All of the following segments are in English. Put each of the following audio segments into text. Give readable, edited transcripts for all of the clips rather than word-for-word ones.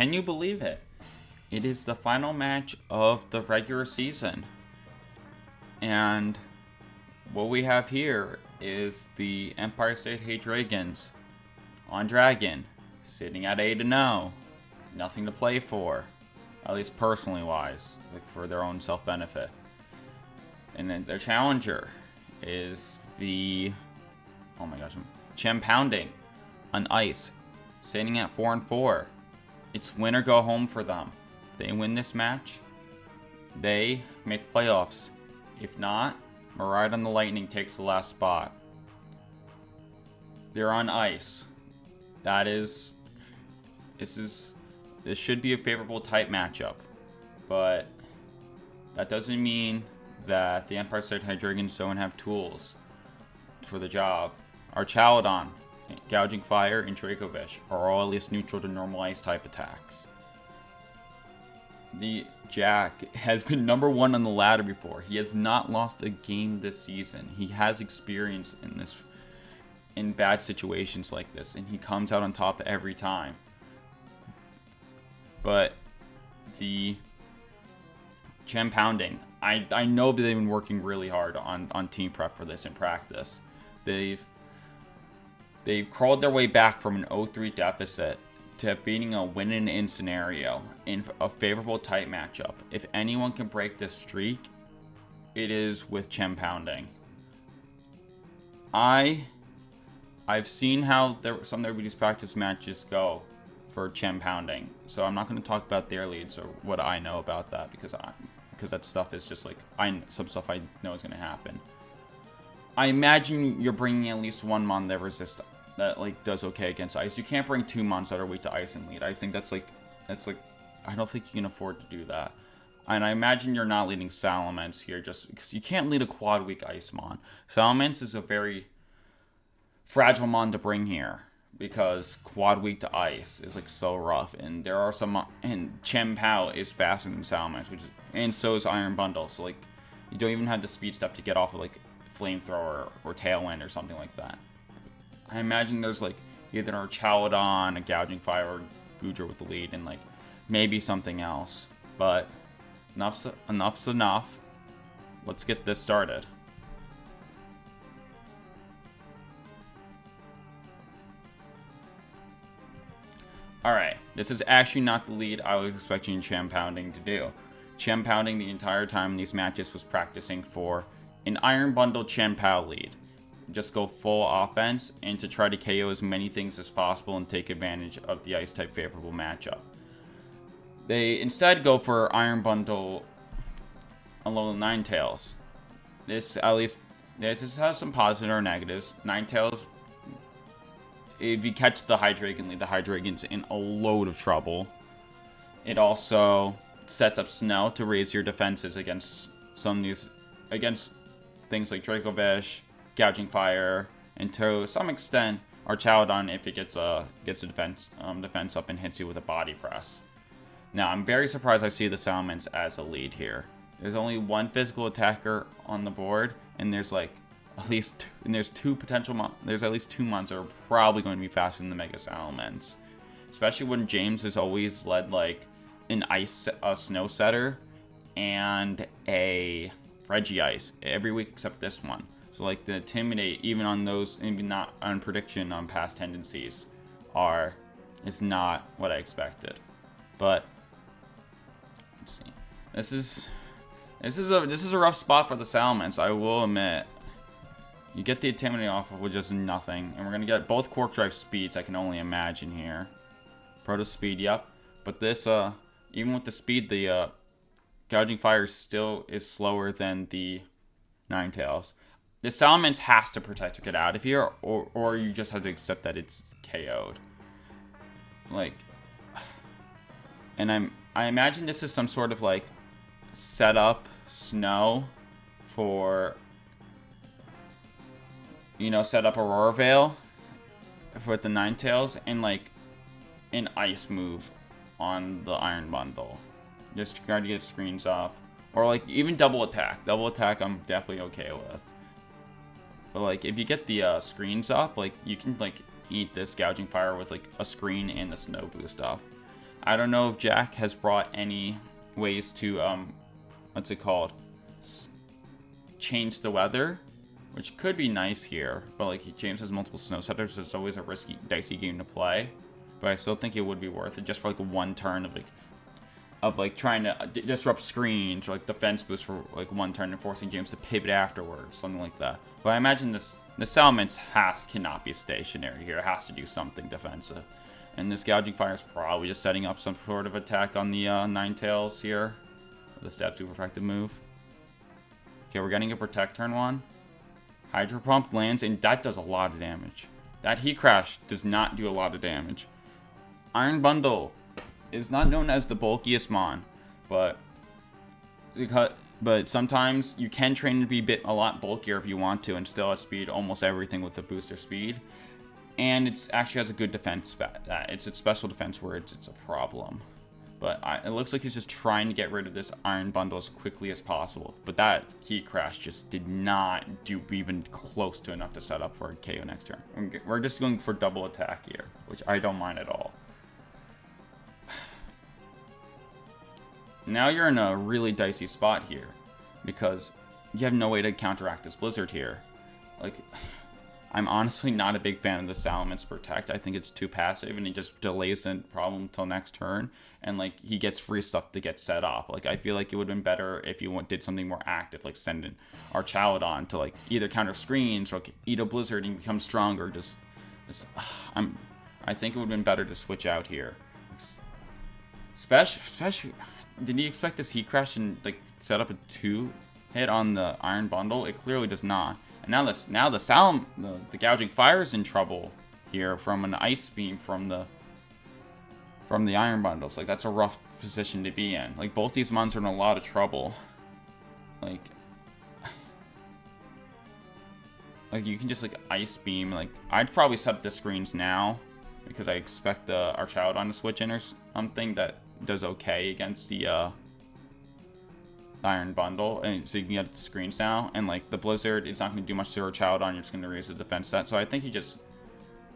can you believe it? It is the final match of the regular season. And what we have here is the Empire State Hydreigons on Dragon, sitting at 8-0. Nothing to play for, at least personally wise, like for their own self-benefit. And then their challenger is the, oh my gosh, Chien-Paounding on ice, sitting at 4-4. It's win or go home for them. If they win this match, they make playoffs. If not, Miraidon the Lightning takes the last spot. They're on ice. This should be a favorable type matchup, but that doesn't mean that the Empire State Hydreigons don't have tools for the job. Our Chaladon, Gouging Fire, and Dracovish are all at least neutral to normal ice type attacks. The Jack has been number 1 on the ladder before. He has not lost a game this season. He has experience in bad situations like this, and he comes out on top every time. But the Chien-Paounding, I know that they've been working really hard on team prep for this in practice. They've crawled their way back from an 0-3 deficit to beating a win-and-in scenario in a favorable type matchup. If anyone can break this streak, it is with Chien-Paounding. I've seen how some of everybody's practice matches go for Chien-Paounding, so I'm not going to talk about their leads or what I know about that because that stuff is just like some stuff I know is going to happen. I imagine you're bringing at least one mon that like does okay against ice. You can't bring 2 mons that are weak to ice and lead. I think that's like I don't think you can afford to do that. And I imagine you're not leading Salamence here just because you can't lead a quad weak ice mon. Salamence is a very fragile mon to bring here because quad weak to ice is like so rough, and there are and Chien-Pao is faster than Salamence, and so is Iron Bundle. So like you don't even have the speed step to get off of like Flamethrower or Tailwind or something like that. I imagine there's like either a Chaladon, a Gouging Fire, or Goodra with the lead, and like maybe something else. But enough's enough. Let's get this started. Alright, this is actually not the lead I was expecting Chien-Paounding to do. Chien-Paounding the entire time in these matches was practicing for an Iron Bundle Chien-Pao lead. Just go full offense and to try to KO as many things as possible and take advantage of the ice type favorable matchup. They instead go for Iron Bundle Alolan Ninetales. This has some positive or negatives. Ninetales, if you catch the Hydreigon lead, the Hydreigon's in a load of trouble. It also sets up Snow to raise your defenses against against things like Dracovish, Gouging Fire, and to some extent our Chaladon if it gets a defense up and hits you with a body press. Now I'm very surprised I see the Salamence as a lead here. There's only one physical attacker on the board, and there's like at least there's at least 2 mons that are probably going to be faster than the Mega Salamence. Especially when James has always led like a Snow Setter and a Regice every week except this one. So like the Intimidate, even on those, maybe not on prediction on past tendencies, is not what I expected. But let's see. This is a rough spot for the Salamence, I will admit. You get the Intimidate off of with just nothing, and we're gonna get both Quark Drive speeds. I can only imagine here. Proto speed, yep. But this, even with the speed, the Gouging Fire still is slower than the Ninetales. The Salamence has to protect to get out of here, or you just have to accept that it's KO'd. Like, and I imagine this is some sort of like setup Snow for, set up Aurora Veil for the Ninetales and like an ice move on the Iron Bundle. Just try to get screens up. Or like even double attack. Double attack I'm definitely okay with. But like if you get the screens up, like you can like eat this Gouging Fire with like a screen and the Snow boost off. I don't know if Jack has brought any ways to, what's it called? Change the weather, which could be nice here. But, like, James has multiple snow setters, so it's always a risky, dicey game to play. But I still think it would be worth it just for, like, one turn of trying to disrupt screens or, like, defense boost for, like, one turn and forcing James to pivot afterwards, something like that. But I imagine the Salamence cannot be stationary here. It has to do something defensive. And this Gouging Fire is probably just setting up some sort of attack on the Ninetales here. The Stab Super effective move. Okay, we're getting a Protect turn 1. Hydro Pump lands, and that does a lot of damage. That Heat Crash does not do a lot of damage. Iron Bundle is not known as the bulkiest mon, but sometimes you can train to be a lot bulkier if you want to and still outspeed almost everything with the booster speed. And it actually has a good defense. It's its special defense where it's a problem. But it looks like he's just trying to get rid of this Iron Bundle as quickly as possible. But that Heat Crash just did not do even close to enough to set up for a KO next turn. We're just going for double attack here, which I don't mind at all. Now you're in a really dicey spot here, because you have no way to counteract this Blizzard here. Like, I'm honestly not a big fan of the Salamence Protect. I think it's too passive, and it just delays the problem until next turn, and, like, he gets free stuff to get set up. Like, I feel like it would have been better if you did something more active, like send in Archaladon to, like, either counter screens or, like, eat a Blizzard and become stronger. I think it would have been better to switch out here. Especially, did he expect this Heat Crash and, like, set up a 2-hit on the Iron Bundle? It clearly does not. And now the Gouging Fire is in trouble here from an Ice Beam from the Iron Bundles. Like, that's a rough position to be in. Like, both these mons are in a lot of trouble. Like you can just, like, Ice Beam. Like, I'd probably set up the screens now because I expect the Archaladon to switch in or something that does okay against the Iron Bundle, and so you can get the screens now. And, like, the Blizzard is not going to do much to Archaladon. You're just going to raise the defense stat. So I think you just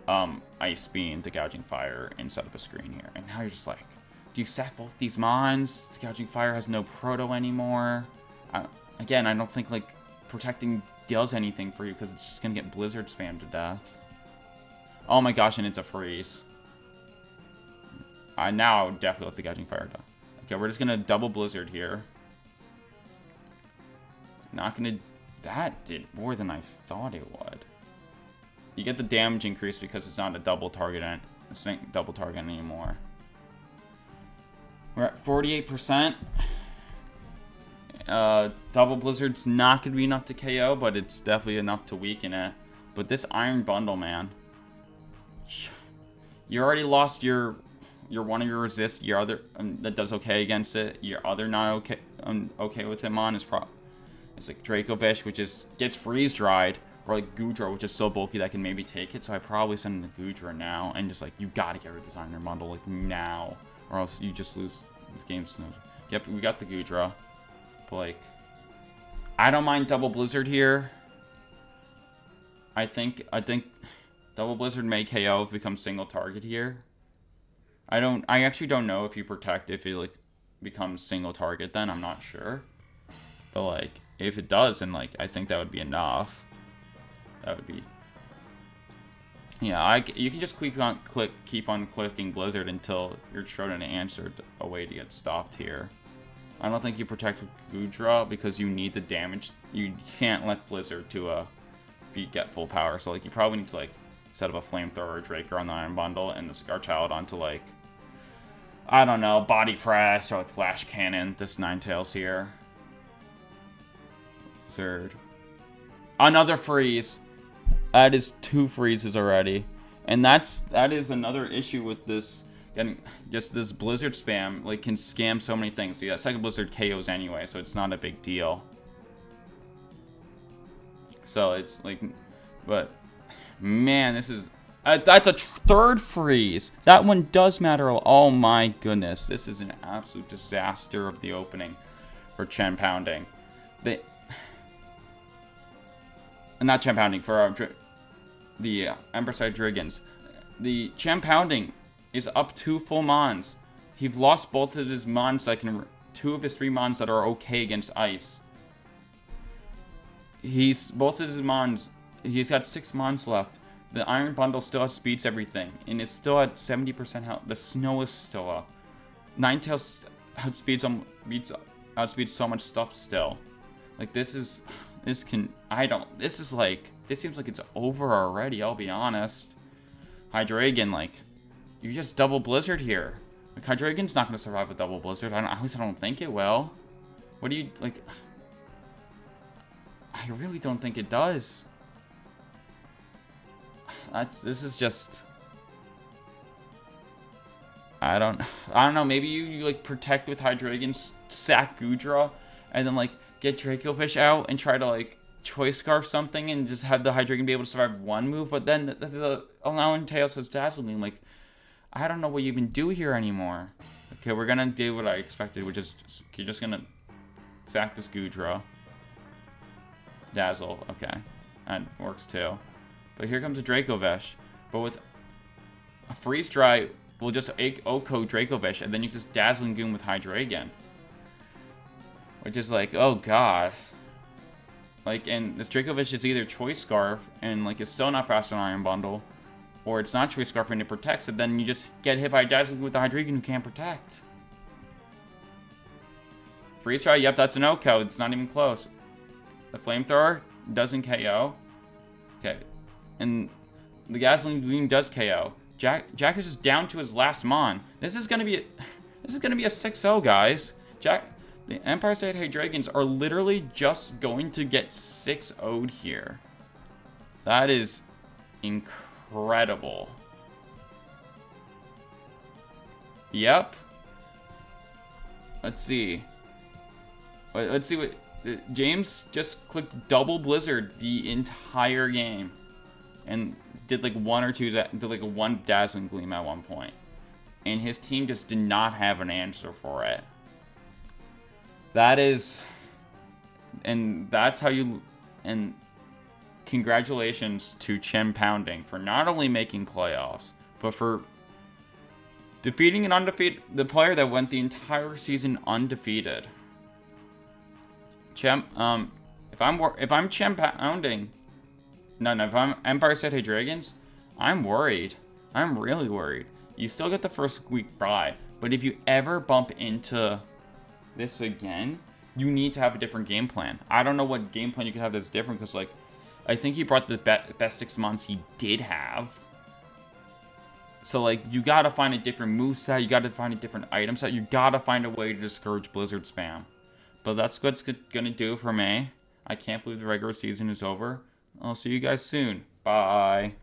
Ice Beam the Gouging Fire and set up a screen here. And now you're just like, do you sack both these mons? The Gouging Fire has no proto anymore. Again, I don't think, like, protecting does anything for you because it's just going to get Blizzard spammed to death. Oh my gosh, and it's a freeze. Now I would definitely let the Gouging Fire die. Okay, we're just going to double Blizzard here. Not going to... That did more than I thought it would. You get the damage increase because it's not a double target anymore. We're at 48%. Double Blizzard's not going to be enough to KO, but it's definitely enough to weaken it. But this Iron Bundle, man. You already lost your one of your resist, your other that does okay against it. Your other not okay okay with him on is it's like Dracovish, which gets freeze dried, or like Goodra, which is so bulky that can maybe take it. So I probably send in the Goodra now, and just like, you gotta get rid of this Iron Bundle like now, or else you just lose this game. Yep, we got the Goodra, but like, I don't mind double Blizzard here. I think double Blizzard may KO if it becomes single target here. I actually don't know if you protect if it, like, becomes single target, then I'm not sure. But, like, if it does, then, like, I think that would be enough. That would be... Yeah, you can just keep on clicking Blizzard until you're shown an answer, a way to get stopped here. I don't think you protect with Goodra because you need the damage. You can't let Blizzard to get full power. So, like, you probably need to, like, set up a Flamethrower or Draker on the Iron Bundle and the Archaladon to, like, I don't know, Body Press or, like, Flash Cannon this Ninetales here. Third. Another freeze. That is 2 freezes already. And that is another issue with this, just this Blizzard spam, like, can scam so many things. Yeah, second Blizzard KOs anyway, so it's not a big deal. So it's like, but man, this is that's a third freeze. That one does matter. Oh my goodness, this is an absolute disaster of the opening for Chien-Paounding. Not Chien-Paounding, for the Empress Hydreigons. The Chien-Paounding is up 2 full mons. He's lost both of his mons that can... 2 of his 3 mons that are okay against ice. Both of his mons... He's got 6 mons left. The Iron Bundle still outspeeds everything. And it's still at 70% health. The snow is still up. Ninetales outspeeds so much stuff still. Like, this is... This seems like it's over already, I'll be honest. Hydreigon, like... You just double Blizzard here. Like, Hydreigon's not going to survive a double Blizzard. At least I don't think it will. What do you, like... I really don't think it does. This is just... I don't know, maybe you like, protect with Hydreigon, sack Goodra, and then, like, get Dracovish out and try to, like, Choice Scarf something and just have the Hydreigon be able to survive one move, but then the allowing Tails has Dazzling, like... I don't know what you even do here anymore. Okay, we're gonna do what I expected, which is you're just gonna sack this Goodra. Dazzle, okay. That works too. But here comes a Dracovish. But with a Freeze Dry, we'll just Oko Dracovish, and then you just Dazzling Goon with Hydreigon. Which is like, oh god. Like, and this Dracovish is either Choice Scarf, and like it's still not faster than Iron Bundle, or it's not Choice Scarf and it protects it, then you just get hit by Dazzling with the Hydreigon who can't protect. Freeze Dry, yep, that's an Oko. It's not even close. The Flamethrower doesn't KO. Okay. And the Dazzling Gleam does KO. Jack is just down to his last Mon. This is gonna be a 6-0, guys. The Empire State Hydreigons are literally just going to get 6-0'd here. That is incredible. Yep. Let's see. Let's see what... James just clicked double Blizzard the entire game. And did like one Dazzling Gleam at one point. And his team just did not have an answer for it. That is... And that's how you... And congratulations to Chien-Paounding for not only making playoffs, but for defeating the player that went the entire season undefeated. If I'm Chien-Paounding, if I'm Empire State Hydreigons, I'm worried. I'm really worried. You still get the first week bye, but if you ever bump into this again, you need to have a different game plan. I don't know what game plan you could have that's different, because, like, I think he brought the best 6 months he did have. So, like, you gotta find a different moveset, you gotta find a different item set, you gotta find a way to discourage Blizzard spam. But that's what's gonna do for me. I can't believe the regular season is over. I'll see you guys soon. Bye.